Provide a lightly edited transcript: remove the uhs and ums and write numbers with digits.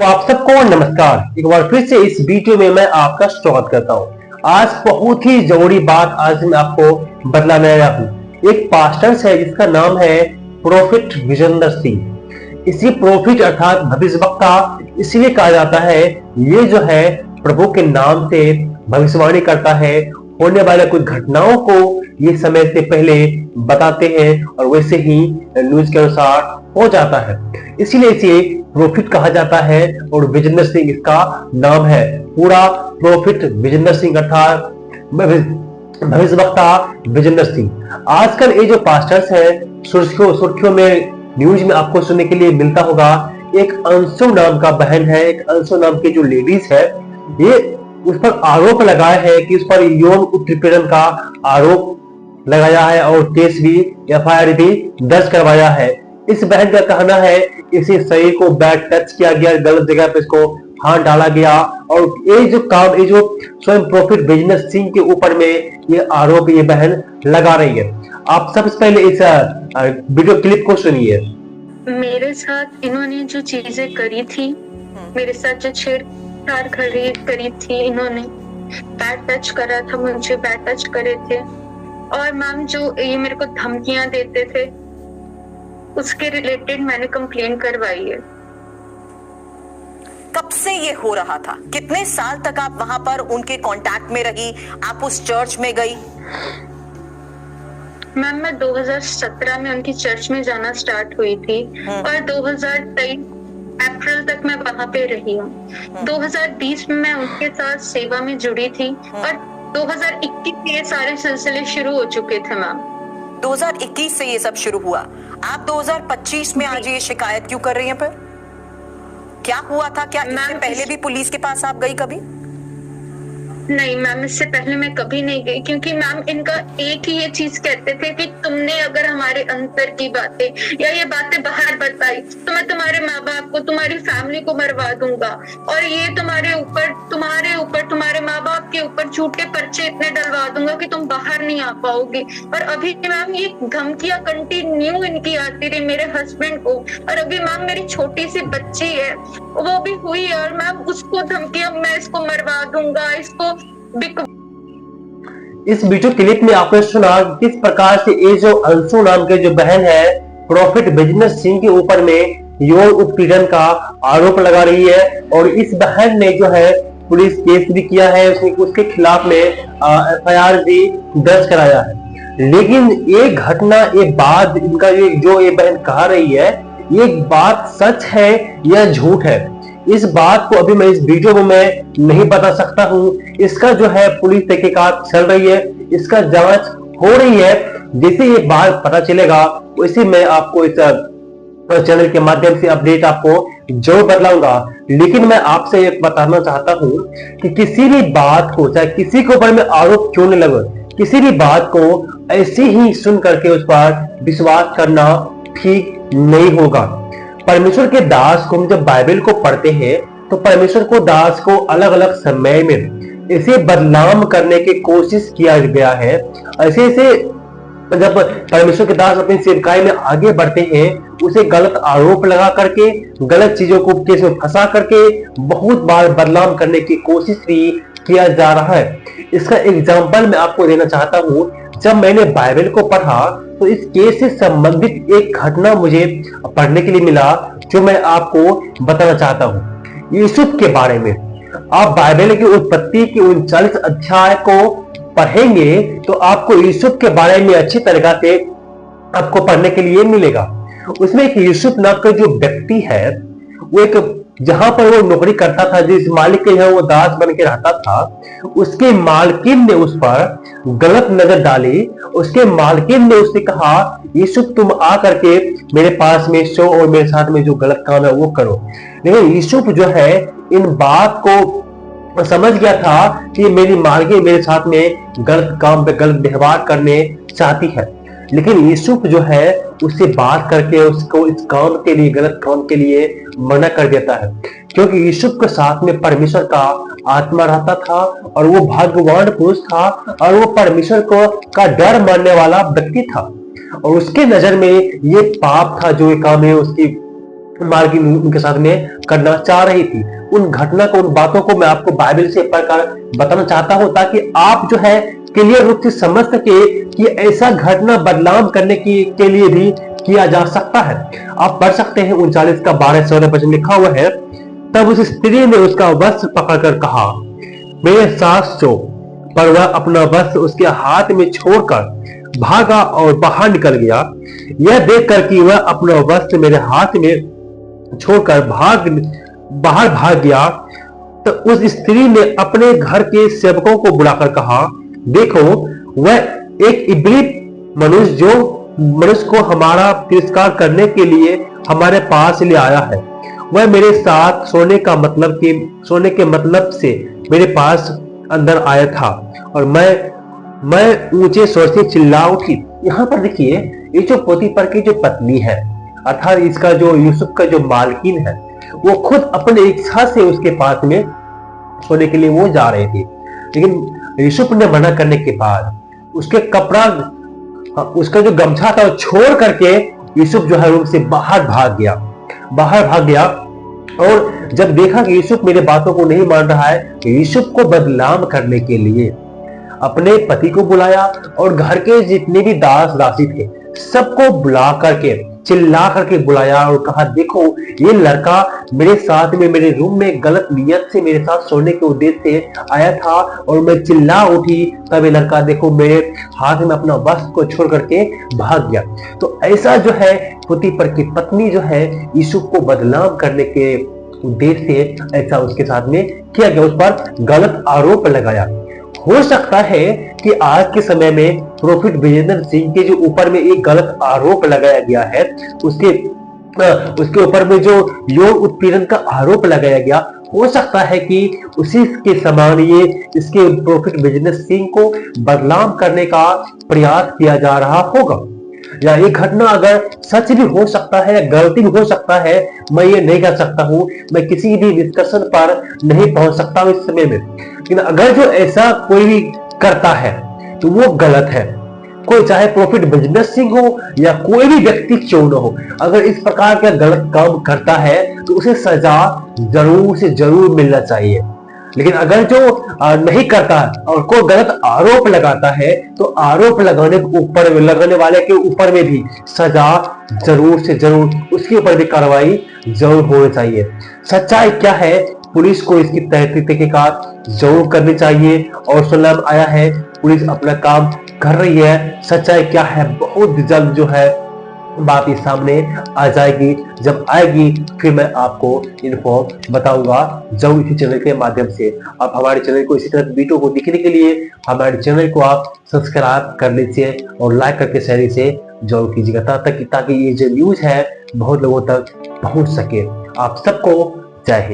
तो आप सबको नमस्कार। एक बार फिर से इस वीडियो में मैं आपका स्वागत करता हूँ। आज बहुत ही जरूरी बात आज मैं आपको बतलाने आया हूँ। एक पास्टर है जिसका नाम है प्रोफेट विजेंद्र सिंह। इसी प्रोफेट अर्थात भविष्यवक्ता इसलिए कहा जाता है, ये जो है प्रभु के नाम से भविष्यवाणी करता है, होने वाले कुछ घटनाओं को ये समय से पहले बताते हैं और वैसे ही न्यूज के अनुसार हो जाता है, इसीलिए इसे प्रोफेट कहा जाता है और विजेंद्र सिंह इसका नाम है। पूरा प्रोफेट विजेंद्र सिंह अर्थात भविष्यवक्ता विजेंद्र सिंह। आजकल ये जो पास्टर्स हैं सुर्खियों में न्यूज में आपको सुनने के लिए मिलता होगा। एक अंशु नाम का बहन है, एक अंशु नाम की जो लेडीज है, ये उस पर आरोप लगाया है कि उस पर यौन उत्पीड़न का आरोप लगाया है और केस भी एफआईआर भी दर्ज करवाया है। इस बहन का कहना है इसी शरीर को बैड टच किया गया, गलत जगह पे इसको हाथ डाला गया और ये जो स्वयं प्रोफेट विजेंद्र सिंह के ऊपर में ये आरोप ये बहन लगा रही है। आप सबसे पहले इस वीडियो क्लिप को सुनिए। मेरे साथ इन्होंने जो चीजें करी थी, मेरे साथ जो छेड़छाड़ करी थी, इन्होंने बैड टच करा था, मुझे बैड टच करे थे और मैम जो ये मेरे को धमकियां देते थे उसके रिलेटेड मैंने कंप्लेन करवाई है। कब से ये हो रहा था? कितने साल तक आप वहां पर उनके कांटेक्ट में रही? आप उस चर्च में गई? मैम मैं 2017 में उनकी चर्च में जाना स्टार्ट हुई थी और 2023 अप्रैल तक मैं वहां पे रही हूँ। 2020 में मैं उनके साथ सेवा में जुड़ी थी और 2021 से ये सारे सिलसिले शुरू हो चुके थे मैम। 2021 से ये सब शुरू हुआ। आप 2025 में आज ये शिकायत क्यों कर रही हैं? फिर क्या हुआ था? क्या इससे पहले भी पुलिस के पास आप गई कभी? नहीं मैम, इससे पहले मैं कभी नहीं गई, क्योंकि मैम इनका एक ही ये चीज कहते थे कि तुमने अगर हमारे अंतर की बातें या ये बातें बाहर बताई तो मैं तुम्हारे माँ बाप को, तुम्हारी फैमिली को मरवा दूंगा और ये तुम्हारे ऊपर तुम्हारे माँ बाप के ऊपर झूठे पर्चे इतने डलवा दूंगा कि तुम बाहर नहीं आ पाओगे। और अभी मैम ये धमकियां कंटिन्यू इनकी आती रही मेरे हस्बैंड को। और अभी मैम मेरी छोटी सी बच्ची है, वो भी हुई है और मैम उसको धमकियां, मैं इसको मरवा दूंगा, इसको। इस वीडियो क्लिप में आपने सुना किस प्रकार से ये जो अंशु नाम के जो बहन है प्रोफेट विजेंद्र सिंह के ऊपर में यौन उत्पीड़न का आरोप लगा रही है और इस बहन ने जो है पुलिस केस भी किया है, उसके खिलाफ में एफआईआर भी दर्ज कराया है। लेकिन ये घटना, ये बात, इनका जो ये बहन कह रही है, ये बात सच है या झूठ है, इस बात को अभी मैं इस वीडियो में मैं नहीं बता सकता हूँ। इसका जो है पुलिस तहकीकात चल रही है, इसका जांच हो रही है। जैसे ये बात पता चलेगा वैसे मैं आपको इस चैनल के माध्यम से अपडेट आपको जरूर बतलाऊंगा। लेकिन मैं आपसे एक बताना चाहता हूँ कि किसी भी बात को, चाहे किसी के ऊपर में आरोप क्यों न लगे, किसी भी बात को ऐसे ही सुन करके उस पर विश्वास करना ठीक नहीं होगा। परमेश्वर के दास को, हम जब बाइबल को पढ़ते हैं तो परमेश्वर को दास को अलग अलग समय में इसे बदनाम करने की कोशिश किया गया है। ऐसे जब परमेश्वर के दास अपनी सेवकाई में आगे बढ़ते हैं, उसे गलत आरोप लगा करके, गलत चीजों को केस में फंसा करके बहुत बार बदनाम करने की कोशिश भी किया जा रहा है। इसका एग्जाम्पल मैं आपको देना चाहता हूँ। जब मैंने बाइबल को पढ़ा तो इस केस से संबंधित एक घटना मुझे पढ़ने के लिए मिला जो मैं आपको बताना चाहता हूँ। यूसुफ के बारे में आप बाइबल की उत्पत्ति के 39 अध्याय को पढ़ेंगे तो आपको यूसुफ के बारे में अच्छी तरीका से आपको पढ़ने के लिए मिलेगा। उसमें एक यूसुफ नाम का जो व्यक्ति है, वो एक जहां पर वो नौकरी करता था, जिस मालिक के यहाँ वो दास बन के रहता था, उसके मालकिन ने उस पर गलत नजर डाली। उसके मालकिन ने उससे कहा, यूसुफ तुम आ करके मेरे पास में सो और मेरे साथ में जो गलत काम है वो करो। लेकिन यूसुफ जो है इन बात को समझ गया था कि मेरी मालकिन मेरे साथ में गलत काम पे गलत व्यवहार करने चाहती है। लेकिन यूसुफ जो है उससे बात करके उसको इस काम के लिए, गलत काम के लिए मना कर देता है, क्योंकि यूसुफ के साथ में परमेश्वर का आत्मा रहता था और वो भाग्यवान पुरुष था और वो परमेश्वर को का डर मानने वाला व्यक्ति था। और उसके नजर में ये पाप था जो ये काम है उसकी मालकिन उनके साथ में करना चाह रही थी। उन घटना को, उन बातों को मैं आपको बाइबल से पढ़कर बताना चाहता हूं, ताकि आप जो है क्लियर रूप से समझ सके कि ऐसा घटना बदलाव करने के लिए भी किया जा सकता है। आप पढ़ सकते हैं 39 का 12-14 वचन लिखा हुआ है, तब उस स्त्री ने उसका वस्त्र पकड़कर कहा, मेरे साथ सो। पर वह अपना वस्त्र उसके हाथ में छोड़कर भागा और बाहर निकल गया। यह देखकर कि वह अपना वस्त्र मेरे हाथ में छोड़कर बाहर भाग गया, तो उस स्त्री ने अपने घर के सेवकों को बुलाकर कहा, देखो, वह एक इब्री मनुष्य को हमारा तिरस्कार करने के लिए हमारे पास ले आया है। वह मेरे साथ सोने के मतलब से मेरे पास अंदर आया था और मैं ऊंचे स्वर से चिल्ला उठी। यहाँ पर देखिए, ये जो पोतीफर की जो पत्नी है, अर्थात इसका जो यूसुफ का जो मालकिन है, वो खुद अपने इच्छा से उसके पास में सोने के लिए वो जा रहे थे, लेकिन यूसुफ ने मना करने के बाद उसके कपड़ा, उसका जो गमछा था वो छोड़ करके यूसुफ जो है रूम से बाहर भाग गया। और जब देखा कि यूसुफ मेरे बातों को नहीं मान रहा है, यूसुफ को बदनाम करने के लिए अपने पति को बुलाया और घर के जितने भी दास दासी थे सबको बुला करके, चिल्ला करके बुलाया और कहा, देखो, ये लड़का मेरे साथ में मेरे रूम में गलत नियत से मेरे साथ सोने के उद्देश्य से आया था और मैं चिल्ला उठी, तब ये लड़का देखो मेरे हाथ में अपना वस्त्र को छोड़ करके भाग गया। तो ऐसा जो है पोतीफर की पत्नी जो है यूसुफ को बदनाम करने के उद्देश्य से ऐसा उसके साथ में किया गया, उस पर गलत आरोप लगाया। हो सकता है कि आज के समय में प्रॉफिट विजेंद्र सिंह के जो ऊपर में एक गलत आरोप लगाया गया है, उसके ऊपर में जो यौन उत्पीड़न का आरोप लगाया गया, हो सकता है कि उसी के समान ये इसके प्रॉफिट विजेंद्र सिंह को बदनाम करने का प्रयास किया जा रहा होगा, या ये घटना अगर सच भी हो सकता है या गलती भी हो सकता है। मैं ये नहीं कह सकता हूं, मैं किसी भी डिस्कशन पर नहीं पहुंच सकता हूं इस समय में, लेकिन अगर जो ऐसा कोई भी करता है तो वो गलत है। कोई चाहे प्रॉफिट बिजनेस सिंह हो या कोई भी व्यक्ति क्यों न हो, अगर इस प्रकार का गलत काम करता है तो उसे सजा जरूर से जरूर मिलना चाहिए। लेकिन अगर जो नहीं करता और कोई गलत आरोप लगाता है तो आरोप लगाने वाले के ऊपर में भी सजा जरूर से जरूर, उसके ऊपर भी कार्रवाई जरूर होनी चाहिए। सच्चाई क्या है, पुलिस को इसकी तहकीकात जरूर करनी चाहिए और सुनने में आया है पुलिस अपना काम कर रही है। सच्चाई क्या है, बहुत जल्द जो है बात इस सामने आ जाएगी। जब आएगी फिर मैं आपको इन्फॉर्म बताऊंगा जरूर इसी चैनल के माध्यम से। आप हमारे चैनल को इसी तरह वीडियो को देखने के लिए हमारे चैनल को आप सब्सक्राइब कर लीजिए और लाइक करके शेयर से जरूर कीजिएगा, ताकि ये जो न्यूज है बहुत लोगों तक पहुंच सके। आप सबको जय हिंद।